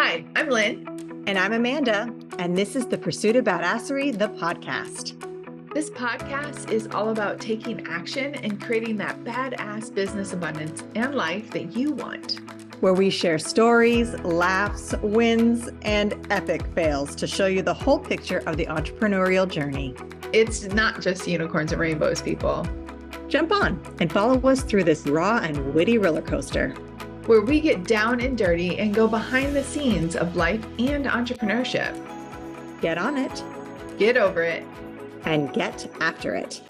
Hi, I'm Lynn. And I'm Amanda, and this is the Pursuit of Badasserie, the podcast. This podcast is all about taking action and creating that badass business abundance and life that you want. Where we share stories, laughs, wins, and epic fails to show you the whole picture of the entrepreneurial journey. It's not just unicorns and rainbows, people. Jump on and follow us through this raw and witty roller coaster, where we get down and dirty and go behind the scenes of life and entrepreneurship. Get on it, get over it, and get after it.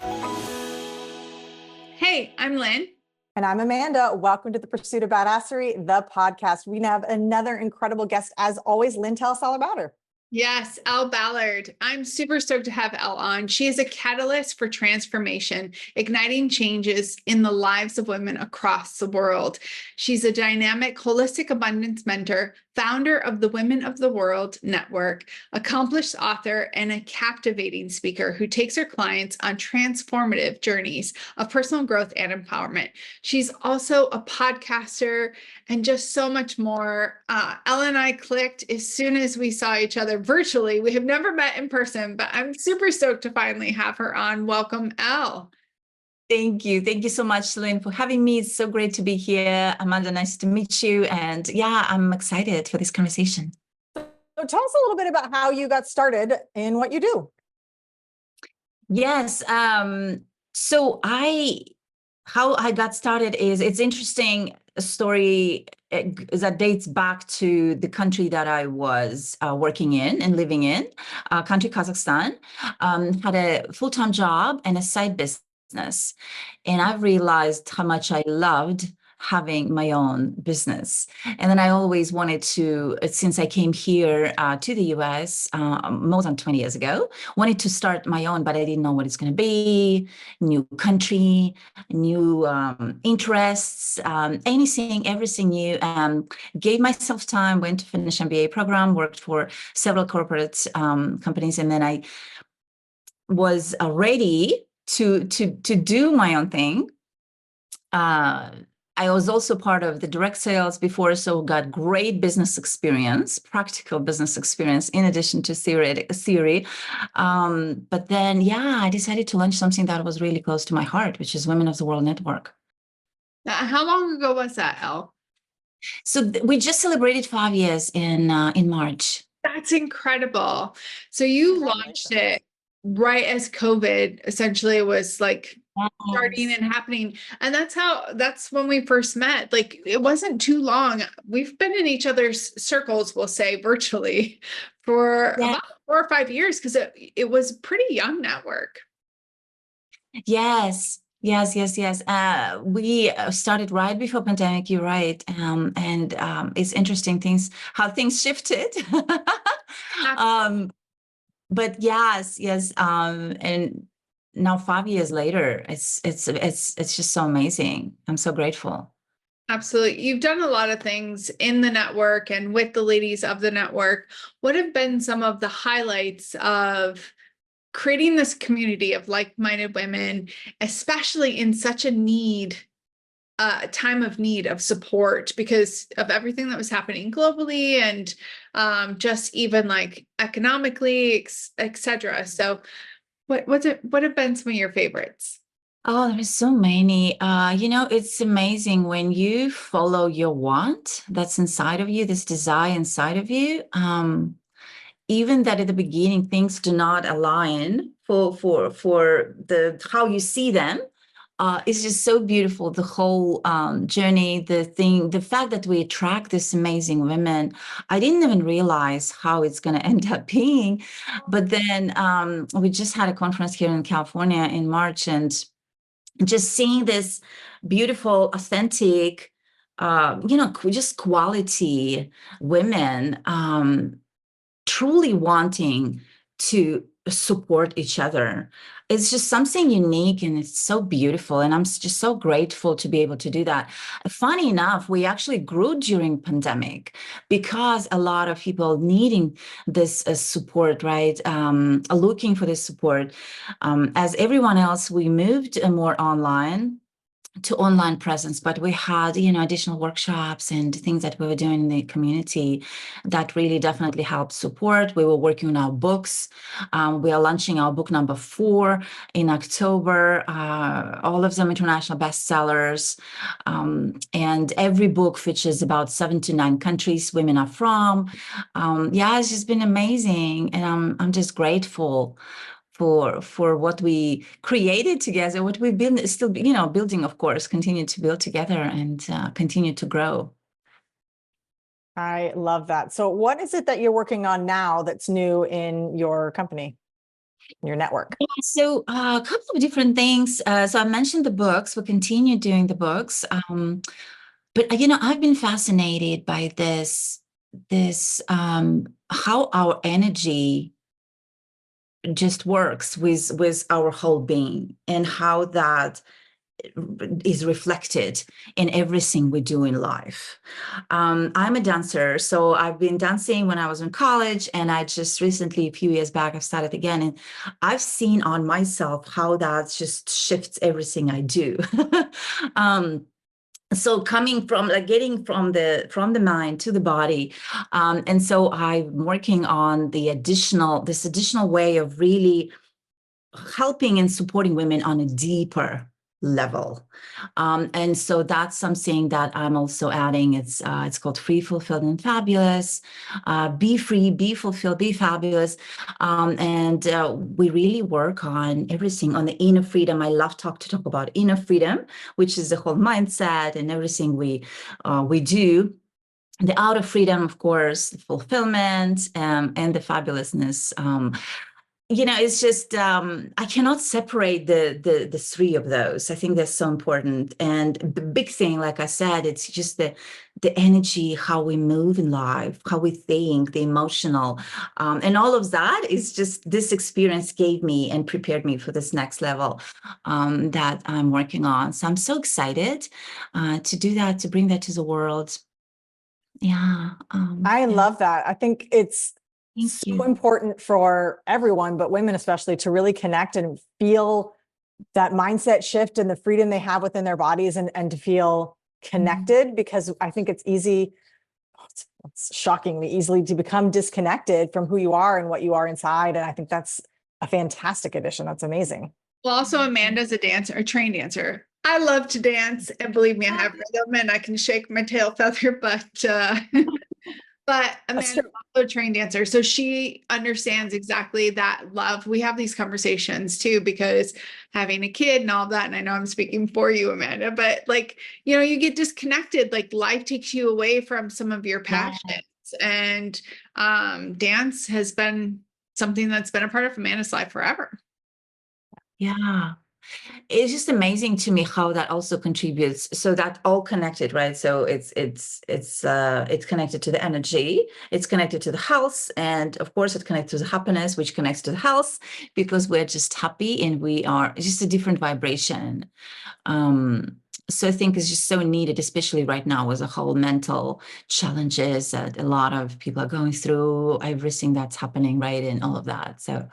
Hey, I'm Lynn. And I'm Amanda. Welcome to the Pursuit of Badasserie, the podcast. We have another incredible guest. As always, Lynn, tell us all about her. Yes, Elle Ballard. I'm super stoked to have Elle on. She is a catalyst for transformation, igniting changes in the lives of women across the world. She's a dynamic, holistic abundance mentor, founder of the Women of the World Network, accomplished author, and a captivating speaker who takes her clients on transformative journeys of personal growth and empowerment. She's also a podcaster and just so much more. Elle and I clicked as soon as we saw each other virtually. We have never met in person, but I'm super stoked to finally have her on. Welcome, Elle. Thank you. Thank you so much, Lynn, for having me. It's so great to be here. Amanda, nice to meet you. And yeah, I'm excited for this conversation. So tell us a little bit about how you got started in what you do. Yes. How I got started is, it's interesting, a story that dates back to the country that I was working in and living in, country Kazakhstan. Had a full-time job and a side business. And I realized how much I loved having my own business. And then I always wanted to, since I came here to the US more than 20 years ago, wanted to start my own, but I didn't know what it's going to be, new country, new interests, everything new. Gave myself time, went to finish MBA program, worked for several corporate companies, and then I was ready to do my own thing. I was also part of the direct sales before, so got great business experience, practical business experience, in addition to theory. But then, I decided to launch something that was really close to my heart, which is Women of the World Network. How long ago was that, Elle? So we just celebrated 5 years in March. That's incredible. So you launched it right as COVID essentially was like starting and happening. And that's when we first met. Like, it wasn't too long. We've been in each other's circles, we'll say virtually, for about 4 or 5 years, because it was a pretty young network. Yes. We started right before pandemic. You're right. And it's interesting how things shifted. But yes. And now 5 years later, it's just so amazing. I'm so grateful. Absolutely. You've done a lot of things in the network and with the ladies of the network. What have been some of the highlights of creating this community of like-minded women, especially in such a time of need of support because of everything that was happening globally and just even like economically, etc. So what have been some of your favorites? Oh, there's so many. It's amazing when you follow your want that's inside of you, this desire inside of you. Even that at the beginning things do not align for how you see them. It's just so beautiful, the whole journey, the fact that we attract this amazing women. I didn't even realize how it's going to end up being. But then we just had a conference here in California in March, and just seeing this beautiful, authentic, just quality women truly wanting to support each other. It's just something unique, and it's so beautiful. And I'm just so grateful to be able to do that. Funny enough, we actually grew during pandemic because a lot of people needing this support, right? Looking for this support. As everyone else, we moved more online. to online presence, but we had, additional workshops and things that we were doing in the community that really definitely helped support. We were working on our books. We are launching our book number 4 in October, all of them international bestsellers. And every book features about 7 to 9 countries women are from. It's just been amazing. And I'm just grateful for what we created together, what we've been still, building, of course, continue to build together and continue to grow. I love that. So what is it that you're working on now that's new in your company, your network? So a couple of different things. So I mentioned the books. We'll continue doing the books. But, I've been fascinated by this how our energy just works with our whole being, and how that is reflected in everything we do in life. I'm a dancer, so I've been dancing when I was in college, and I just recently, a few years back, I've started again, and I've seen on myself how that just shifts everything I do. So coming from getting from the mind to the body, and so I'm working on this additional way of really helping and supporting women on a deeper level, and so that's something that I'm also adding. It's called Free, Fulfilled, and Fabulous. Be free, be fulfilled, be fabulous, and we really work on everything on the inner freedom. I love to talk about inner freedom, which is the whole mindset and everything we do. The outer freedom, of course, the fulfillment, and the fabulousness. It's just I cannot separate the 3 of those. I think they're so important. And the big thing, like I said, it's just the energy, how we move in life, how we think, the emotional, and all of that is just this experience gave me and prepared me for this next level that I'm working on. So I'm so excited to do that, to bring that to the world. I love that. I think it's so important for everyone, but women especially, to really connect and feel that mindset shift and the freedom they have within their bodies, and to feel connected, because I think it's it's shockingly easily to become disconnected from who you are and what you are inside. And I think that's a fantastic addition. That's amazing. Well, also Amanda's a trained dancer. I love to dance, and believe me, I have rhythm and I can shake my tail feather, but Amanda's also a trained dancer. So she understands exactly that love. We have these conversations too, because having a kid and all that, and I know I'm speaking for you, Amanda, but you get disconnected, life takes you away from some of your passions. And dance has been something that's been a part of Amanda's life forever. Yeah. It's just amazing to me how that also contributes. So that all connected, right? So it's connected to the energy, it's connected to the health, and of course it connects to the happiness, which connects to the health, because we're just happy and we are just a different vibration. So I think it's just so needed, especially right now with the whole mental challenges that a lot of people are going through, everything that's happening, right, and all of that. So,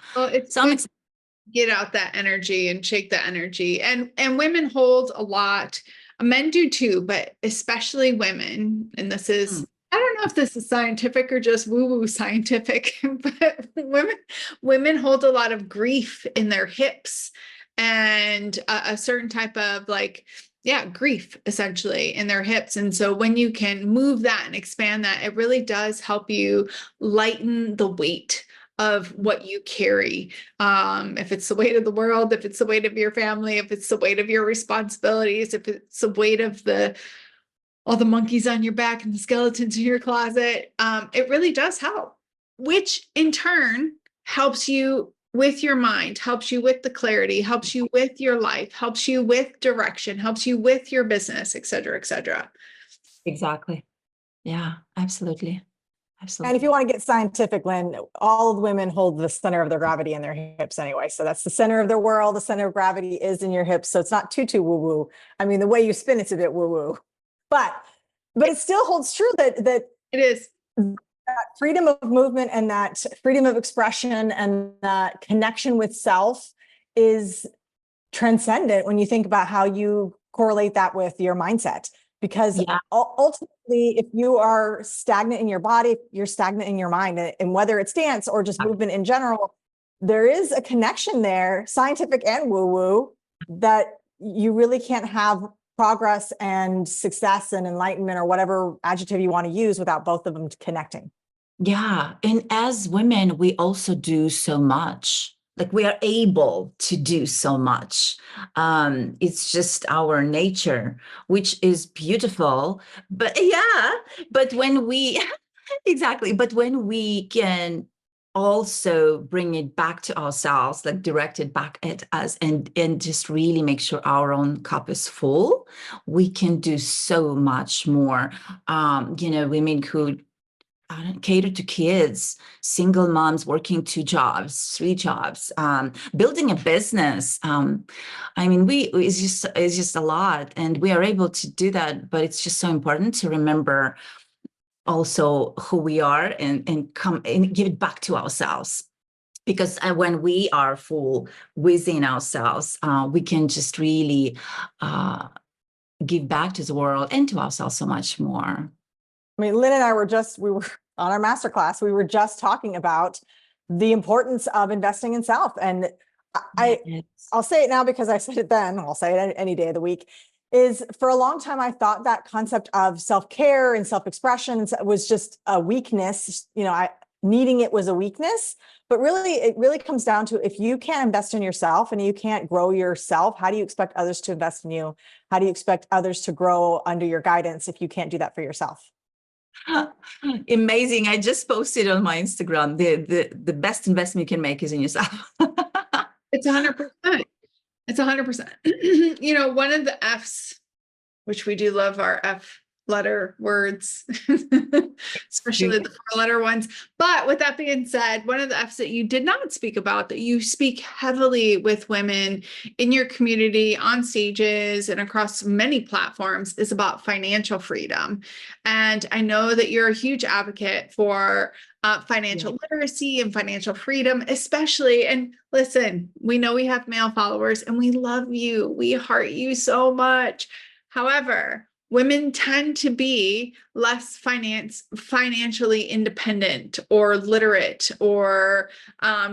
get out that energy and shake that energy, and women hold a lot. Men do too, but especially women. And this is I don't know if this is scientific or just woo-woo scientific, but women hold a lot of grief in their hips, and a certain type of grief essentially in their hips. And so when you can move that and expand that, it really does help you lighten the weight of what you carry. If it's the weight of the world, if it's the weight of your family, if it's the weight of your responsibilities, if it's the weight of all the monkeys on your back and the skeletons in your closet, it really does help, which in turn helps you with your mind, helps you with the clarity, helps you with your life, helps you with direction, helps you with your business, et cetera, et cetera. Exactly. Yeah, absolutely. Absolutely. And if you want to get scientific, Lynn, all women hold the center of their gravity in their hips anyway. So that's the center of their world. The center of gravity is in your hips. So it's not too woo-woo. I mean, the way you spin it's a bit woo-woo, but it still holds true that it is that freedom of movement and that freedom of expression and that connection with self is transcendent when you think about how you correlate that with your mindset. Because Yeah. ultimately, if you are stagnant in your body, you're stagnant in your mind, and whether it's dance or just movement in general, there is a connection there, scientific and woo-woo, that you really can't have progress and success and enlightenment, or whatever adjective you want to use, without both of them connecting. Yeah. And as women, we also do so much. Like, we are able to do so much. It's just our nature, which is beautiful. But yeah, but when we, exactly, but when we can also bring it back to ourselves, like direct it back at us, and just really make sure our own cup is full, we can do so much more. Women who cater to kids, single moms working 2 jobs, 3 jobs, building a business. It's just a lot, and we are able to do that. But it's just so important to remember also who we are, and come and give it back to ourselves. Because when we are full within ourselves, we can just really give back to the world and to ourselves so much more. I mean, Lynn and I we were on our masterclass, we were just talking about the importance of investing in self. And I'll say it now because I said it then, I'll say it any day of the week, is for a long time, I thought that concept of self-care and self-expression was just a weakness. Needing it was a weakness, but really, it really comes down to, if you can't invest in yourself and you can't grow yourself, how do you expect others to invest in you? How do you expect others to grow under your guidance if you can't do that for yourself? Amazing. I just posted on my Instagram, the best investment you can make is in yourself. It's 100%. It's 100%. One of the F's, which we do love our F letter words, especially the 4-letter ones. But with that being said, one of the F's that you did not speak about, that you speak heavily with women in your community, on stages and across many platforms, is about financial freedom. And I know that you're a huge advocate for financial literacy and financial freedom, especially. And listen, we know we have male followers and we love you. We heart you so much. However, women tend to be less financially independent or literate, or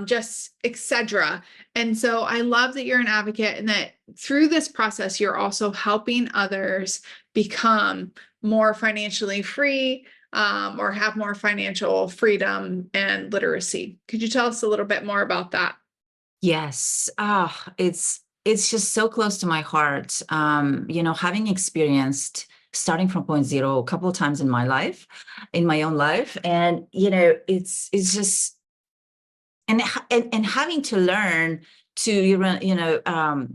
just etc. And so I love that you're an advocate, and that through this process, you're also helping others become more financially free, or have more financial freedom and literacy. Could you tell us a little bit more about that? Yes. It's just so close to my heart. Having experienced starting from point zero a couple of times in my life, in my own life, and it's just, and having to learn to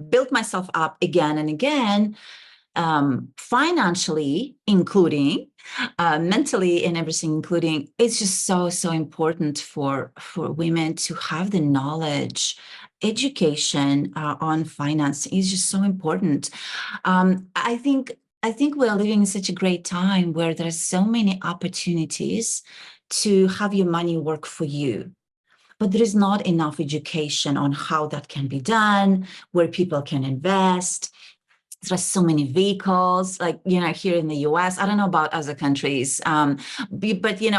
build myself up again and again, financially, including mentally, and everything, including. It's just so important for women to have the knowledge. Education on finance is just so important. I think we're living in such a great time where there's so many opportunities to have your money work for you. But there is not enough education on how that can be done, where people can invest. There's so many vehicles, like, here in the US. I don't know about other countries, but here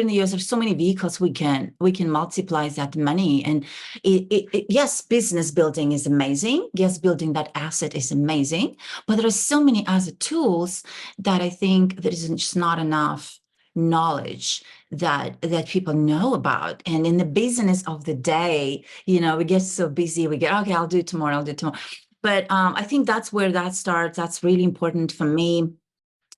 in the US, there's so many vehicles we can multiply that money. And yes, business building is amazing. Yes, building that asset is amazing. But there are so many other tools that I think there is just not enough knowledge that people know about. And in the business of the day, we get so busy. We get, okay, I'll do it tomorrow. But I think that's where that starts. That's really important for me.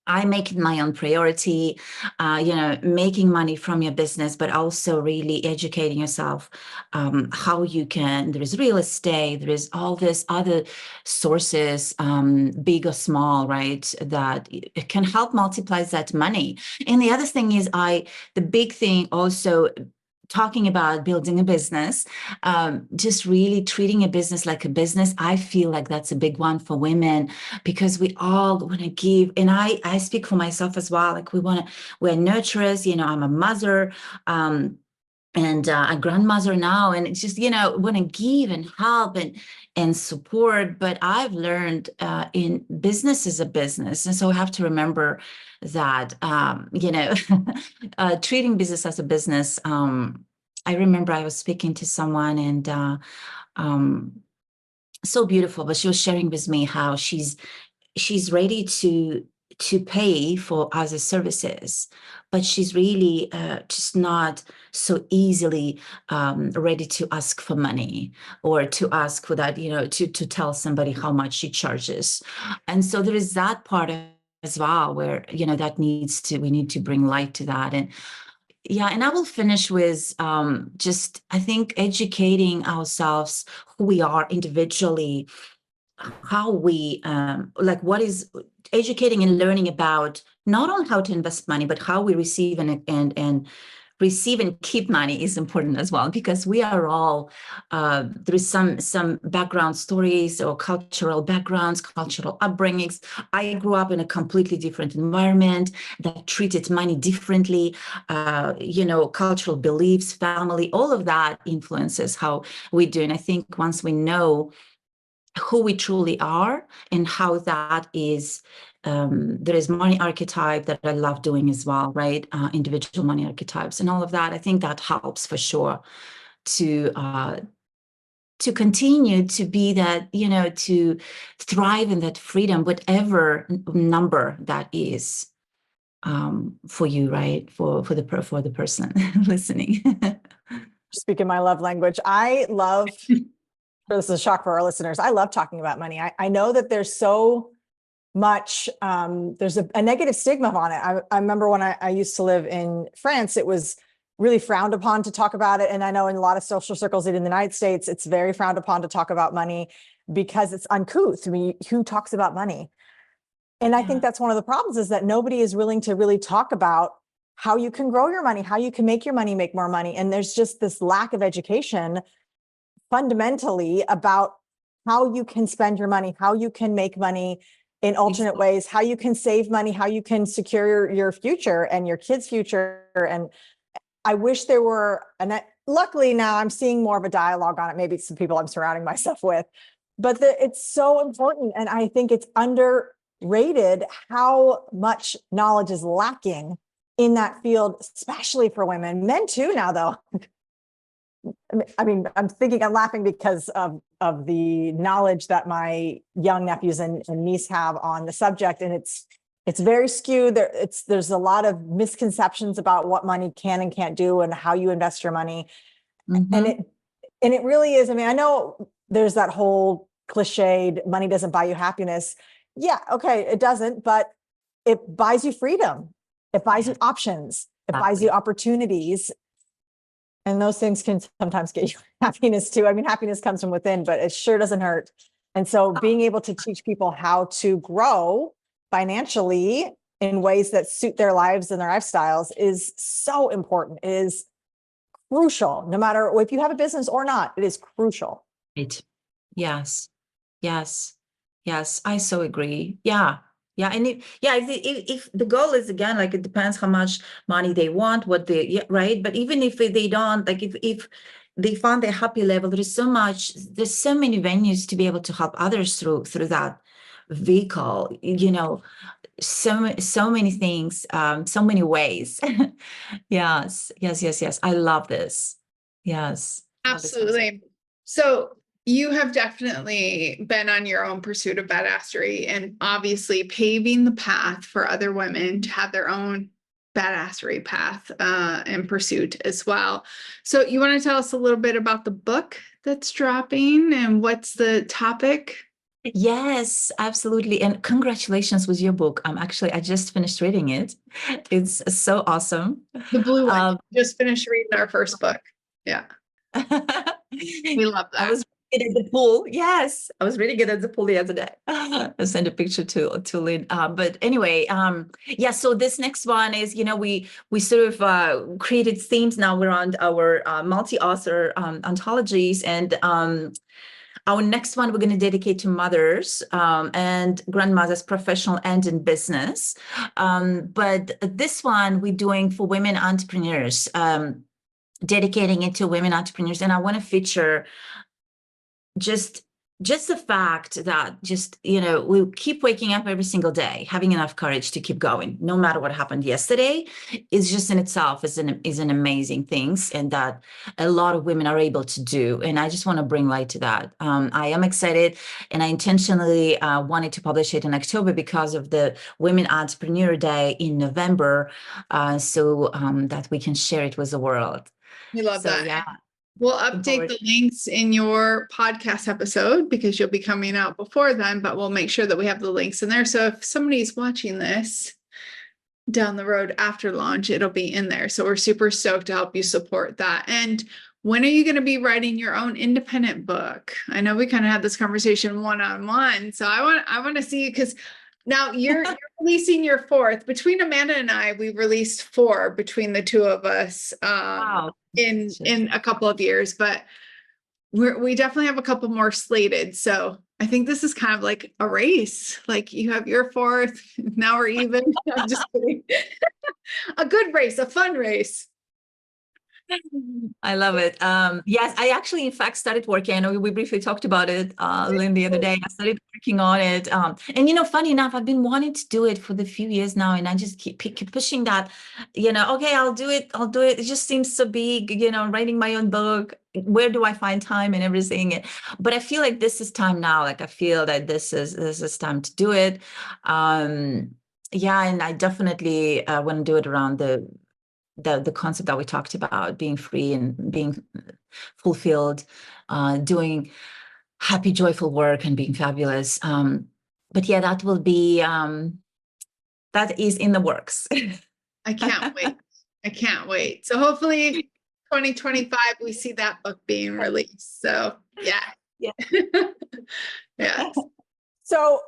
I make it my own priority, making money from your business, but also really educating yourself how you can. There is real estate. There is all this other sources, big or small, right, that it can help multiply that money. And the other thing is, the big thing also, talking about building a business, just really treating a business like a business. I feel like that's a big one for women, because we all want to give. And I speak for myself as well. Like, we're nurturers, I'm a mother. and a grandmother now, and it's just, want to give and help and support. But I've learned in business is a business, and so we have to remember that treating business as a business. I remember I was speaking to someone, and so beautiful, but she was sharing with me how she's ready to pay for other services, but she's really just not so easily ready to ask for money, or to ask for that, to tell somebody how much she charges. And so there is that part as well, where, we need to bring light to that. And yeah, and I will finish with just, I think, educating ourselves, who we are individually, how we what is educating and learning about not only how to invest money, but how we receive and receive and keep money is important as well, because we are all there is some background stories or cultural backgrounds, cultural upbringings. I grew up in a completely different environment that treated money differently. Cultural beliefs, family, all of that influences how we do. And I think once we know who we truly are and how that is, there is money archetype that I love doing as well, right? Individual money archetypes and all of that. I think that helps for sure to continue to be that, to thrive in that freedom, whatever number that is for you, right? For the person listening. Speaking my love language, I love, this is a shock for our listeners, I love talking about money. I know that there's so much, there's a negative stigma on it. I remember when I used to live in France, it was really frowned upon to talk about it. And I know in a lot of social circles in the United States, it's very frowned upon to talk about money because it's uncouth. I mean, who talks about money? And I think that's one of the problems, is that nobody is willing to really talk about how you can grow your money, how you can make your money make more money. And there's just this lack of education fundamentally about how you can spend your money, how you can make money in alternate ways, how you can save money, how you can secure your future and your kids' future. And I wish there were, and luckily now I'm seeing more of a dialogue on it. Maybe it's some people I'm surrounding myself with, but it's so important. And I think it's underrated how much knowledge is lacking in that field, especially for women. Men too now, though. I mean, I'm laughing because of the knowledge that my young nephews and niece have on the subject. And it's very skewed. There's a lot of misconceptions about what money can and can't do and how you invest your money. Mm-hmm. And it really is. I mean, I know there's that whole cliched, money doesn't buy you happiness. Yeah, okay, it doesn't, but it buys you freedom. It buys you options. It buys you opportunities. And those things can sometimes get you happiness too. I mean, happiness comes from within, but it sure doesn't hurt. And so being able to teach people how to grow financially in ways that suit their lives and their lifestyles is so important. It is crucial, no matter if you have a business or not, it is crucial. Right. Yes. I so agree. Yeah. And if the goal is, again, like, it depends how much money they want, right. But even if they don't, like, if they found their happy level, there's so many venues to be able to help others through that vehicle, so many things, so many ways. Yes. I love this. Yes. Absolutely. So you have definitely been on your own pursuit of badasserie, and obviously paving the path for other women to have their own badasserie path and pursuit as well. So you want to tell us a little bit about the book that's dropping and what's the topic? Yes, absolutely. And congratulations with your book. I just finished reading it. It's so awesome. The blue one. Just finished reading our first book. Yeah. We love that. I was reading it at the pool. Yes, I was reading it at the pool the other day. I sent a picture to Lynn. But anyway, so this next one is, we sort of created themes now around our multi-author anthologies, and our next one we're going to dedicate to mothers and grandmothers, professional and in business. But this one we're doing for women entrepreneurs. dedicating it to women entrepreneurs. And I want to feature just the fact that we keep waking up every single day, having enough courage to keep going, no matter what happened yesterday, is just in itself is an amazing thing, and that a lot of women are able to do. And I just want to bring light to that. I am excited, and I intentionally wanted to publish it in October because of the Women Entrepreneur Day in November, so that we can share it with the world. We love So, that. yeah. We'll update the links in your podcast episode because you'll be coming out before then, but we'll make sure that we have the links in there. So if somebody's watching this down the road after launch, it'll be in there. So we're super stoked to help you support that. And when are you going to be writing your own independent book? I know we kind of had this conversation one-on-one. So I want to see you, because now you're releasing your fourth. Between Amanda and I, we released 4 between the two of us. Wow. In a couple of years, but we definitely have a couple more slated. So I think this is kind of like a race. Like you have your 4th, now we're even. I'm just kidding. A good race, a fun race. I love it. Yes, I actually, in fact, started working. I know we briefly talked about it, Lynn, the other day. I started working on it. And, funny enough, I've been wanting to do it for the few years now. And I just keep pushing that, okay, I'll do it. It just seems so big, writing my own book. Where do I find time and everything? But I feel like this is time now. Like I feel that this is time to do it. Yeah, and I definitely want to do it around the concept that we talked about, being free and being fulfilled, doing happy, joyful work and being fabulous. But yeah, that will be, that is in the works. I can't wait. I can't wait. So hopefully 2025, we see that book being released. So yeah. Yeah. So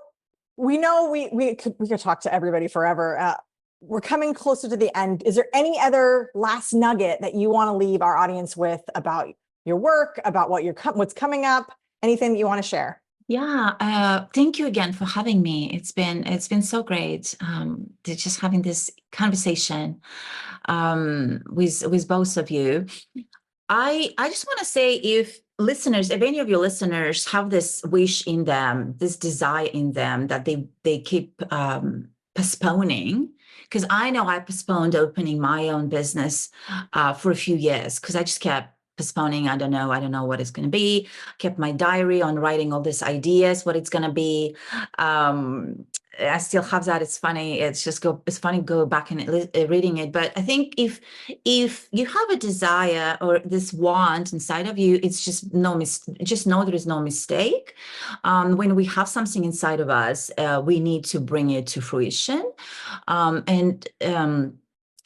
we know we could talk to everybody forever. We're coming closer to the end. Is there any other last nugget that you want to leave our audience with about your work, about what's coming up, anything that you want to share? Yeah, thank you again for having me. It's been so great to just having this conversation with both of you. I just want to say, if any of your listeners have this wish in them, this desire in them that they keep postponing, because I know I postponed opening my own business for a few years because I just kept postponing. I don't know what it's going to be. Kept my diary on writing all these ideas, what it's going to be. I still have that. It's funny. It's funny go back and reading it. But I think if you have a desire or this want inside of you, it's just just know there is no mistake. When we have something inside of us, we need to bring it to fruition.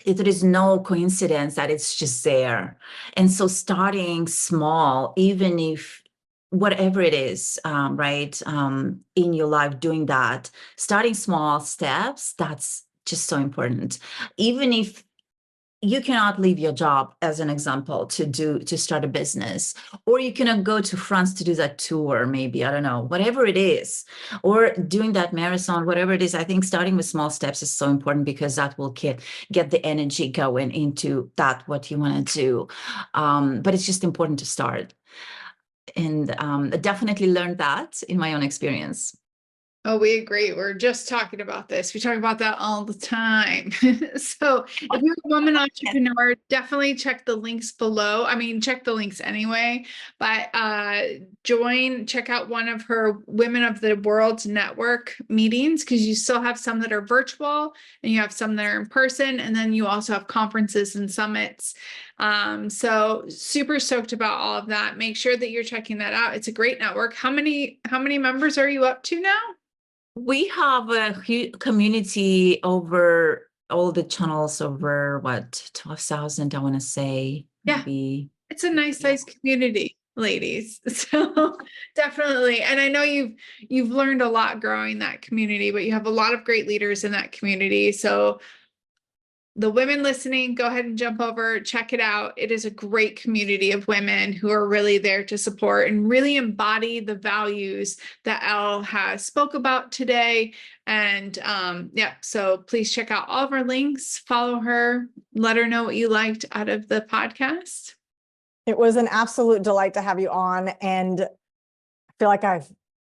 There is no coincidence that it's just there. And so starting small, even if whatever it is, right, in your life, doing that, starting small steps, that's just so important. Even if you cannot leave your job, as an example, to start a business, or you cannot go to France to do that tour, maybe, I don't know, whatever it is, or doing that marathon, whatever it is. I think starting with small steps is so important because that will get the energy going into that, what you want to do. But it's just important to start. And I definitely learned that in my own experience. Oh, we agree. We're just talking about this. We talk about that all the time. So if you're a woman entrepreneur, definitely check the links below. I mean, check the links anyway, but check out one of her Women of the World network meetings, because you still have some that are virtual and you have some that are in person. And then you also have conferences and summits. So super stoked about all of that. Make sure that you're checking that out. It's a great network. How many members are you up to now? We have a huge community over all the channels, over 12,000, I want to say. Yeah, maybe. It's a nice size community, ladies. So definitely. And I know you've learned a lot growing that community, but you have a lot of great leaders in that community. So the women listening, go ahead and jump over, check it out. It is a great community of women who are really there to support and really embody the values that Elle has spoke about today. And yeah, so please check out all of our links, follow her, let her know what you liked out of the podcast. It was an absolute delight to have you on. And I feel like I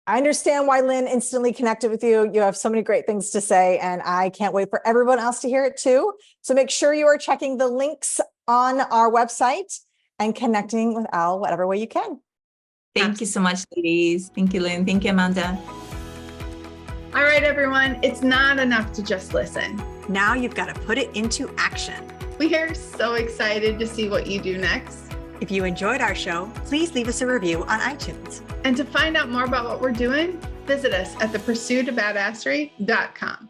understand why Lynn instantly connected with you. You have so many great things to say, and I can't wait for everyone else to hear it too. So make sure you are checking the links on our website and connecting with Elle whatever way you can. Thank you so much, ladies. Thank you, Lynn. Thank you, Amanda. All right, everyone. It's not enough to just listen. Now you've got to put it into action. We are so excited to see what you do next. If you enjoyed our show, please leave us a review on iTunes. And to find out more about what we're doing, visit us at thepursuitofbadasserie.com.